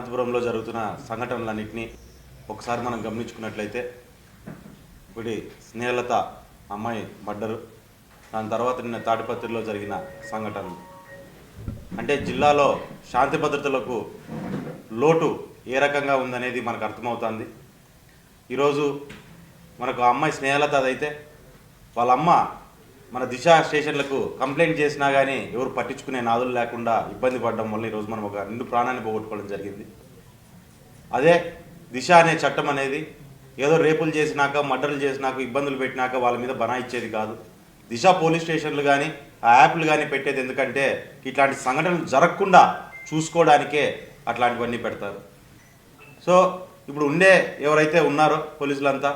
అనంతపురంలో జరుగుతున్న సంఘటనలన్నింటినీ ఒకసారి మనం గమనించుకున్నట్లయితే ఒకటి స్నేహలత అమ్మాయి మర్డరు, దాని తర్వాత నిన్న తాడిపత్రిలో జరిగిన సంఘటనలు అంటే జిల్లాలో శాంతి భద్రతలకు లోటు ఏ రకంగా ఉందనేది మనకు అర్థమవుతుంది. ఈరోజు మనకు ఆ అమ్మాయి స్నేహలత అదైతే వాళ్ళ అమ్మ మన దిశ స్టేషన్లకు కంప్లైంట్ చేసినా కానీ ఎవరు పట్టించుకునే నాదులు లేకుండా ఇబ్బంది పడడం వల్ల ఈరోజు మనం ఒక నిండు ప్రాణాన్ని పోగొట్టుకోవడం జరిగింది. అదే దిశ అనే చట్టం అనేది ఏదో రేపులు చేసినాక మర్డర్లు చేసినాక ఇబ్బందులు పెట్టినాక వాళ్ళ మీద బనాయిచ్చేది కాదు. దిశ పోలీస్ స్టేషన్లు కానీ ఆ యాప్లు కానీ పెట్టేది ఎందుకంటే ఇట్లాంటి సంఘటనలు జరగకుండా చూసుకోవడానికే అట్లాంటివన్నీ పెడతారు. సో ఇప్పుడు ఉండే ఎవరైతే ఉన్నారో పోలీసులంతా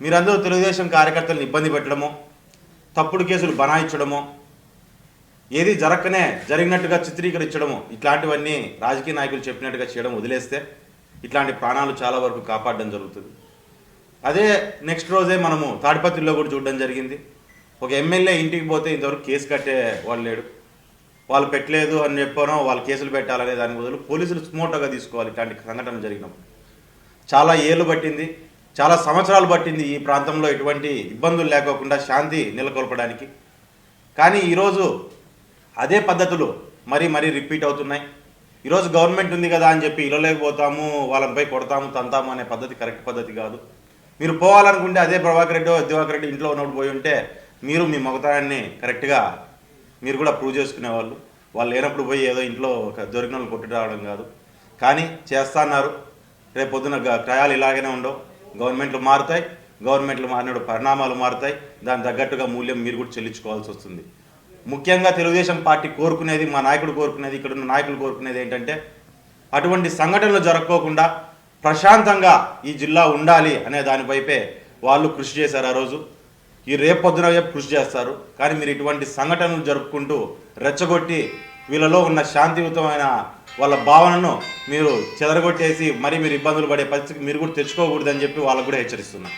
మీరందరూ తెలుగుదేశం కార్యకర్తలను ఇబ్బంది పెట్టడమో, తప్పుడు కేసులు బనాయించడమో, ఏది జరగకనే జరిగినట్టుగా చిత్రీకరించడమో, ఇట్లాంటివన్నీ రాజకీయ నాయకులు చెప్పినట్టుగా చేయడం వదిలేస్తే ఇట్లాంటి ప్రాణాలు చాలా వరకు కాపాడడం జరుగుతుంది. అదే నెక్స్ట్ రోజే మనము తాడిపత్రిలో కూడా చూడడం జరిగింది. ఒక ఎమ్మెల్యే ఇంటికి పోతే ఇంతవరకు కేసు కట్టే వాళ్ళు లేడు. వాళ్ళు పెట్టలేదు అని చెప్పానో వాళ్ళు కేసులు పెట్టాలనే దాని బదులు పోలీసులు స్మోటోగా తీసుకోవాలి. ఇట్లాంటి సంఘటన జరిగినప్పుడు చాలా ఏళ్ళు పట్టింది, చాలా సంవత్సరాలు పట్టింది ఈ ప్రాంతంలో ఎటువంటి ఇబ్బందులు లేకోకుండా శాంతి నెలకొల్పడానికి. కానీ ఈరోజు అదే పద్ధతులు మరీ రిపీట్ అవుతున్నాయి. ఈరోజు గవర్నమెంట్ ఉంది కదా అని చెప్పి ఇళ్ళలేకపోతాము, వాళ్ళపై కొడతాము తంతాము అనే పద్ధతి కరెక్ట్ పద్ధతి కాదు. మీరు పోవాలనుకుంటే అదే ప్రభాకర్ రెడ్డి దివాకర్ రెడ్డి ఇంట్లో ఉన్నప్పుడు పోయి ఉంటే మీరు మీ మగతనాన్ని కరెక్ట్గా మీరు కూడా ప్రూవ్ చేసుకునేవాళ్ళు. వాళ్ళు లేనప్పుడు పోయి ఏదో ఇంట్లో దొరికిన వాళ్ళు కొట్టి రావడం కాదు. కానీ చేస్తున్నారు. రేపు పొద్దున క్రయాలు ఇలాగనే ఉండవు. గవర్నమెంట్లు మారుతాయి, గవర్నమెంట్లు మారినప్పుడు పరిణామాలు మారుతాయి. దానికి తగ్గట్టుగా మూల్యం మీరు కూడా చెల్లించుకోవాల్సి వస్తుంది. ముఖ్యంగా తెలుగుదేశం పార్టీ కోరుకునేది, మా నాయకుడు కోరుకునేది, ఇక్కడ ఉన్న నాయకులు కోరుకునేది ఏంటంటే అటువంటి సంఘటనలు జరగకోకుండా ప్రశాంతంగా ఈ జిల్లా ఉండాలి అనే దానిపైపే వాళ్ళు కృషి చేశారు. ఆ రోజు ఈ రేపు పొద్దున కృషి చేస్తారు. కానీ మీరు ఇటువంటి సంఘటనలు జరుపుకుంటూ రెచ్చగొట్టి వీళ్ళలో ఉన్న శాంతియుతమైన వాళ్ళ భావనను మీరు చెదరగొట్టేసి మీరు ఇబ్బందులు పడే పరిస్థితికి మీరు కూడా తెచ్చుకోకూడదని చెప్పి వాళ్ళకు కూడా హెచ్చరిస్తున్నారు.